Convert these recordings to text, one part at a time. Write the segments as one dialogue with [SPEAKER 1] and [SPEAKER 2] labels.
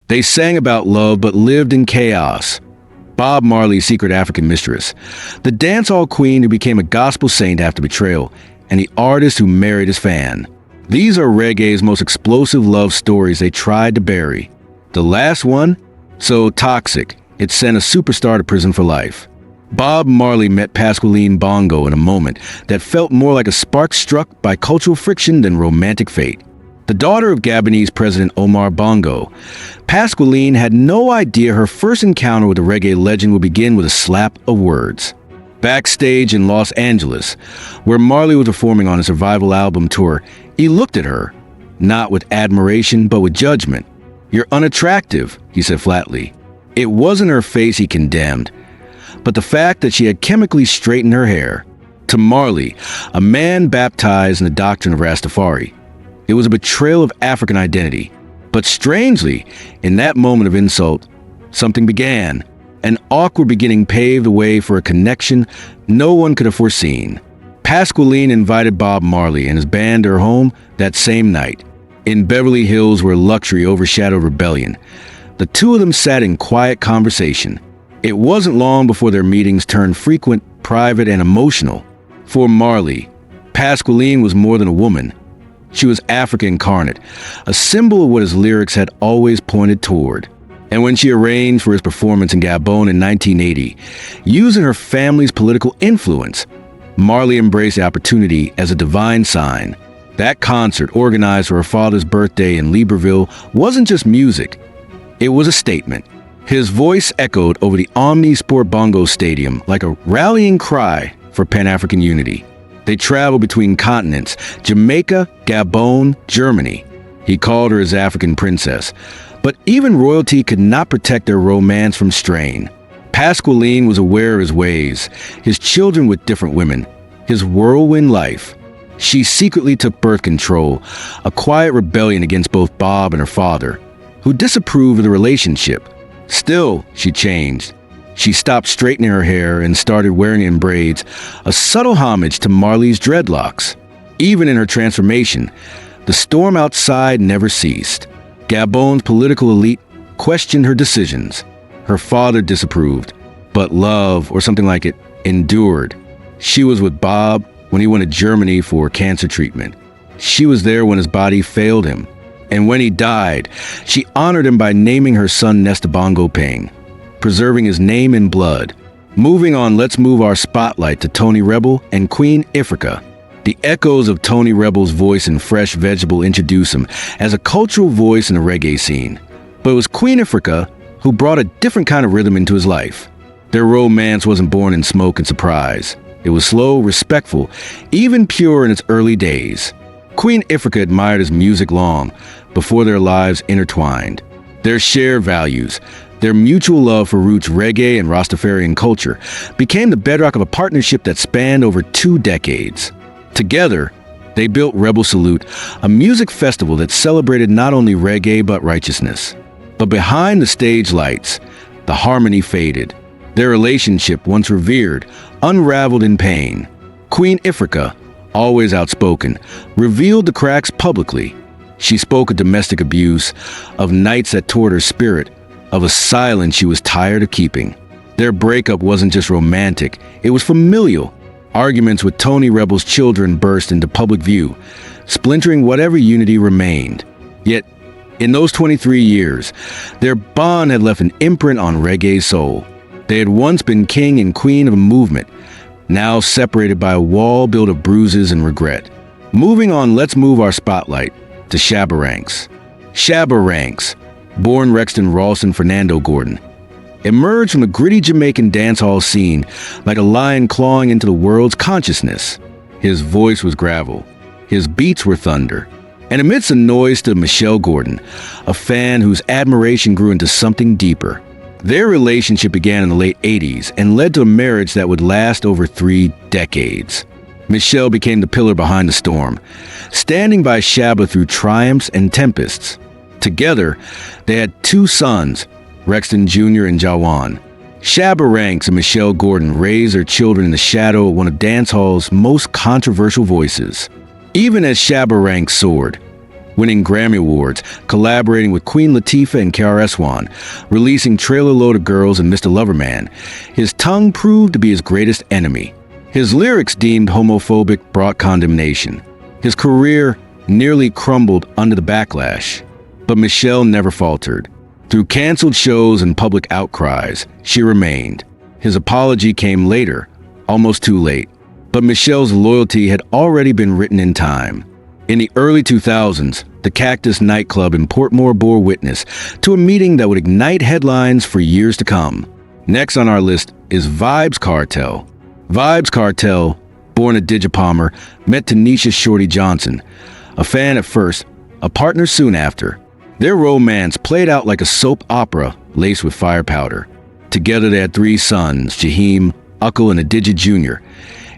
[SPEAKER 1] They sang about love but lived in chaos. Bob Marley's secret African mistress, the dancehall queen who became a gospel saint after betrayal, and the artist who married his fan. These are reggae's most explosive love stories they tried to bury. The last one? So toxic, it sent a superstar to prison for life. Bob Marley met Pascaline Bongo in a moment that felt more like a spark struck by cultural friction than romantic fate. The daughter of Gabonese President Omar Bongo, Pascaline had no idea her first encounter with the reggae legend would begin with a slap of words. Backstage in Los Angeles, where Marley was performing on a survival album tour, he looked at her, not with admiration but with judgment. "You're unattractive," he said flatly. It wasn't her face he condemned, but the fact that she had chemically straightened her hair. To Marley, a man baptized in the doctrine of Rastafari, it was a betrayal of African identity. But strangely, in that moment of insult, something began. An awkward beginning paved the way for a connection no one could have foreseen. Pascaline invited Bob Marley and his band to her home that same night, in Beverly Hills where luxury overshadowed rebellion. The two of them sat in quiet conversation. It wasn't long before their meetings turned frequent, private, and emotional. For Marley, Pascaline was more than a woman. She was Africa incarnate, a symbol of what his lyrics had always pointed toward. And when she arranged for his performance in Gabon in 1980, using her family's political influence, Marley embraced the opportunity as a divine sign. That concert, organized for her father's birthday in Libreville, wasn't just music. It was a statement. His voice echoed over the Omni Sport Bongo Stadium like a rallying cry for Pan-African unity. They traveled between continents, Jamaica, Gabon, Germany. He called her his African princess. But even royalty could not protect their romance from strain. Pascaline was aware of his ways, his children with different women, his whirlwind life. She secretly took birth control, a quiet rebellion against both Bob and her father, who disapproved of the relationship. Still, she changed. She stopped straightening her hair and started wearing it in braids, a subtle homage to Marley's dreadlocks. Even in her transformation, the storm outside never ceased. Gabon's political elite questioned her decisions. Her father disapproved, but love, or something like it, endured. She was with Bob when he went to Germany for cancer treatment. She was there when his body failed him. And when he died, she honored him by naming her son Nesta Bongo Ping, preserving his name in blood. Moving on, let's move our spotlight to Tony Rebel and Queen Ifrica. The echoes of Tony Rebel's voice in Fresh Vegetable introduce him as a cultural voice in the reggae scene. But it was Queen Ifrica who brought a different kind of rhythm into his life. Their romance wasn't born in smoke and surprise. It was slow, respectful, even pure in its early days. Queen Ifrica admired his music long before their lives intertwined. Their shared values, their mutual love for roots reggae and Rastafarian culture, became the bedrock of a partnership that spanned over 2 decades. Together, they built Rebel Salute, a music festival that celebrated not only reggae but righteousness. But behind the stage lights, the harmony faded. Their relationship, once revered, unraveled in pain. Queen Ifrica, always outspoken, revealed the cracks publicly. She spoke of domestic abuse, of nights that tore her spirit, of a silence she was tired of keeping. Their breakup wasn't just romantic, it was familial. Arguments with Tony Rebel's children burst into public view, splintering whatever unity remained. Yet, in those 23 years, their bond had left an imprint on reggae's soul. They had once been king and queen of a movement, now separated by a wall built of bruises and regret. Moving on, let's move our spotlight to Shabba Ranks. Shabba Ranks, born Rexton Rawson Fernando Gordon, emerged from the gritty Jamaican dancehall scene like a lion clawing into the world's consciousness. His voice was gravel, his beats were thunder, and amidst the noise stood Michelle Gordon, a fan whose admiration grew into something deeper. Their relationship began in the late 80s and led to a marriage that would last over 3 decades. Michelle became the pillar behind the storm, standing by Shabba through triumphs and tempests. Together, they had 2 sons, Rexton Jr. and Jawan. Shabba Ranks and Michelle Gordon raised their children in the shadow of one of dancehall's most controversial voices. Even as Shabba Ranks soared, winning Grammy Awards, collaborating with Queen Latifah and KRS-One, releasing Trailer Load of Girls and Mr. Loverman. His tongue proved to be his greatest enemy. His lyrics, deemed homophobic, brought condemnation. His career nearly crumbled under the backlash. But Michelle never faltered. Through canceled shows and public outcries, she remained. His apology came later, almost too late. But Michelle's loyalty had already been written in time. In the early 2000s, the Cactus nightclub in Portmore bore witness to a meeting that would ignite headlines for years to come. Next on our list is Vybz Kartel. Vybz Kartel, born a Digipalmer, met Tanisha Shorty Johnson, a fan at first, a partner soon after. Their romance played out like a soap opera laced with firepower. Together they had 3 sons, Jaheim, Ukkel, and Adidja Jr.,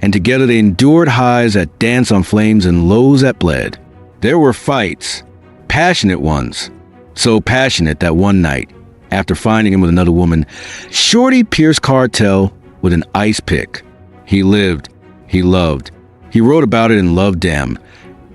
[SPEAKER 1] and together they endured highs that danced on flames and lows that bled. There were fights, passionate ones, so passionate that one night, after finding him with another woman, Shorty pierced Kartel with an ice pick. He lived, he loved, he wrote about it and loved them,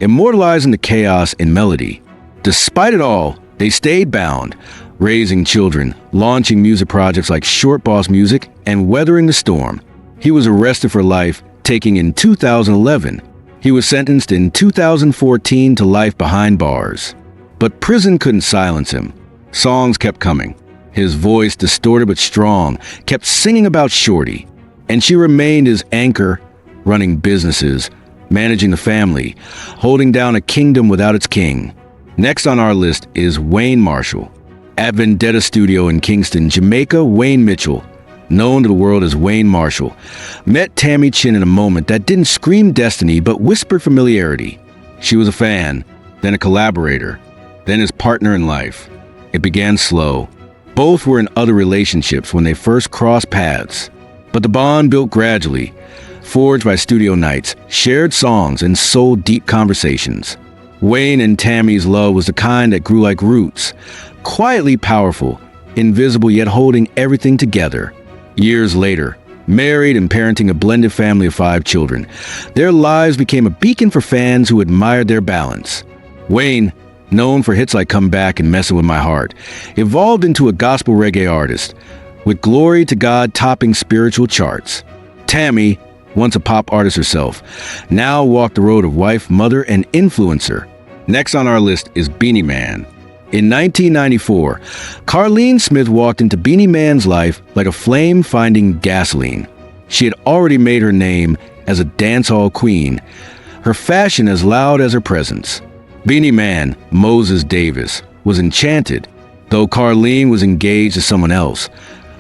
[SPEAKER 1] immortalizing the chaos in melody. Despite it all, they stayed bound, raising children, launching music projects like Short Boss Music, and weathering the storm. He was arrested for life, taking in 2011. He was sentenced in 2014 to life behind bars. But prison couldn't silence him. Songs kept coming. His voice, distorted but strong, kept singing about Shorty. And she remained his anchor, running businesses, managing the family, holding down a kingdom without its king. Next on our list is Wayne Marshall. At Vendetta Studio in Kingston, Jamaica, Wayne Mitchell, known to the world as Wayne Marshall, met Tammy Chin in a moment that didn't scream destiny but whispered familiarity. She was a fan, then a collaborator, then his partner in life. It began slow. Both were in other relationships when they first crossed paths. But the bond built gradually, forged by studio nights, shared songs, and soul deep conversations. Wayne and Tammy's love was the kind that grew like roots, quietly powerful, invisible yet holding everything together. Years later, married and parenting a blended family of 5 children, their lives became a beacon for fans who admired their balance. Wayne, known for hits like Come Back and Messin' With My Heart, evolved into a gospel reggae artist, with Glory to God topping spiritual charts. Tammy, once a pop artist herself, now walked the road of wife, mother, and influencer. Next on our list is Beanie Man. In 1994, Carlen Smith walked into Beanie Man's life like a flame finding gasoline. She had already made her name as a dancehall queen, her fashion as loud as her presence. Beanie Man, Moses Davis, was enchanted, though Carlen was engaged to someone else.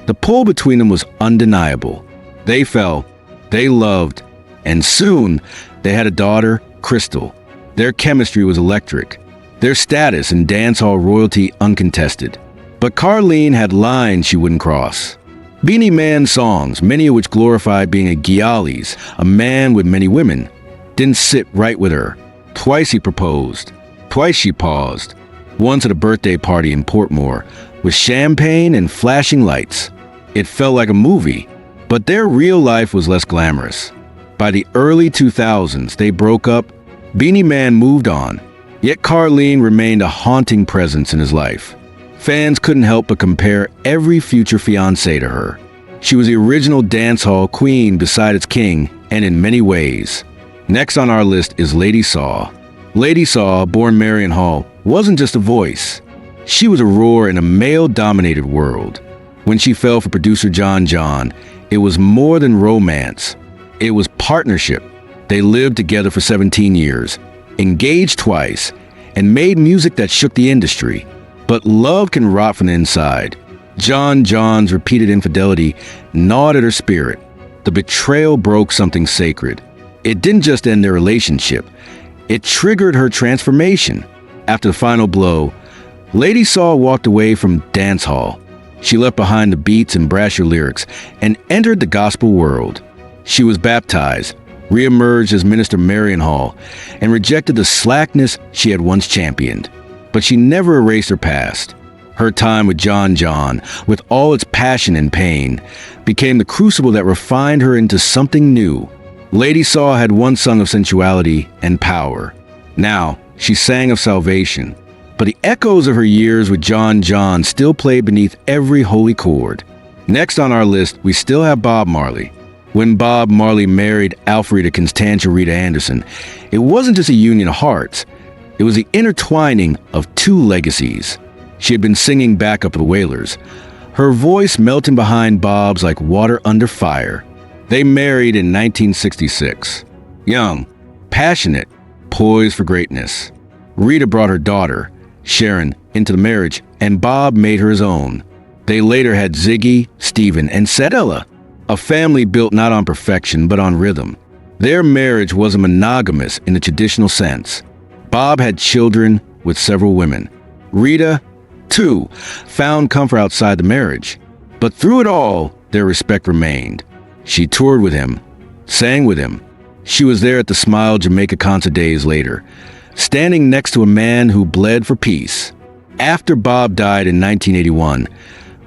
[SPEAKER 1] The pull between them was undeniable. They fell, they loved, and soon they had a daughter, Crystal. Their chemistry was electric, their status in dancehall royalty uncontested. But Carlen had lines she wouldn't cross. Beanie Man's songs, many of which glorified being a Gialis, a man with many women, didn't sit right with her. Twice he proposed. Twice she paused. Once at a birthday party in Portmore, with champagne and flashing lights. It felt like a movie, but their real life was less glamorous. By the early 2000s, they broke up. Beanie Man moved on, yet Carlen remained a haunting presence in his life. Fans couldn't help but compare every future fiancé to her. She was the original dancehall queen beside its king, and in many ways. Next on our list is Lady Saw. Lady Saw, born Marion Hall, wasn't just a voice. She was a roar in a male-dominated world. When she fell for producer John John, it was more than romance. It was partnership. They lived together for 17 years, engaged twice, and made music that shook the industry. But love can rot from the inside. John John's repeated infidelity gnawed at her spirit. The betrayal broke something sacred. It didn't just end their relationship. It triggered her transformation. After the final blow, Lady Saw walked away from dancehall. She left behind the beats and brasher lyrics and entered the gospel world. She was baptized, re-emerged as Minister Marion Hall, and rejected the slackness she had once championed. But she never erased her past. Her time with John John, with all its passion and pain, became the crucible that refined her into something new. Lady Saw had once sung of sensuality and power. Now, She sang of salvation. But the echoes of her years with John still played beneath every holy chord. Next on our list, we still have Bob Marley. When Bob Marley married Alfreda Constantia Rita Anderson, it wasn't just a union of hearts. It was the intertwining of two legacies. She had been singing backup of the Wailers, her voice melting behind Bob's like water under fire. They married in 1966. Young, passionate, poised for greatness. Rita brought her daughter, Sharon, into the marriage, and Bob made her his own. They later had Ziggy, Stephen, and Ella, a family built not on perfection but on rhythm. Their marriage wasn't monogamous in the traditional sense. Bob had children with several women. Rita, too, found comfort outside the marriage. But through it all, their respect remained. She toured with him, sang with him. She was there at the Smile Jamaica concert days later, standing next to a man who bled for peace. After Bob died in 1981,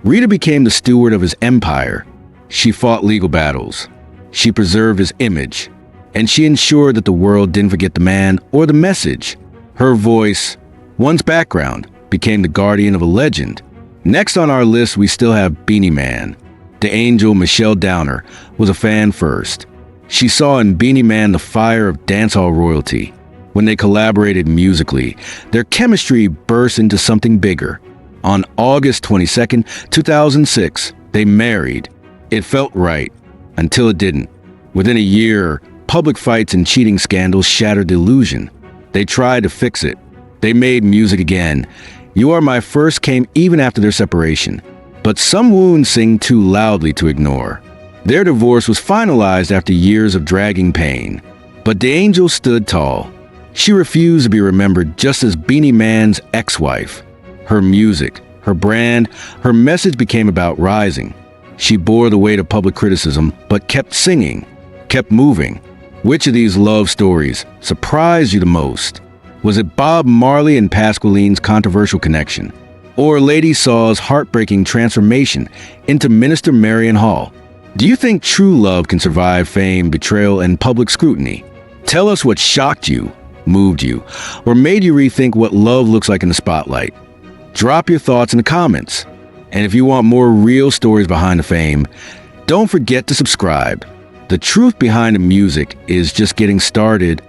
[SPEAKER 1] Rita became the steward of his empire. She fought legal battles. She preserved his image. And she ensured that the world didn't forget the man or the message. Her voice, one's background, became the guardian of a legend. Next on our list, we still have Beanie Man. The angel Michelle Downer was a fan first. She saw in Beanie Man the fire of dancehall royalty. When they collaborated musically, their chemistry burst into something bigger. On August 22nd, 2006, they married. It felt right, until it didn't. Within a year, public fights and cheating scandals shattered the illusion. They tried to fix it. They made music again. You Are My First came even after their separation. But some wounds sing too loudly to ignore. Their divorce was finalized after years of dragging pain. But the angel stood tall. She refused to be remembered just as Beanie Man's ex-wife. Her music, her brand, her message became about rising. She bore the weight of public criticism, but kept singing, kept moving. Which of these love stories surprised you the most? Was it Bob Marley and Pasqualene's controversial connection? Or Lady Saw's heartbreaking transformation into Minister Marion Hall? Do you think true love can survive fame, betrayal, and public scrutiny? Tell us what shocked you, moved you, or made you rethink what love looks like in the spotlight. Drop your thoughts in the comments. And if you want more real stories behind the fame, don't forget to subscribe. The truth behind the music is just getting started.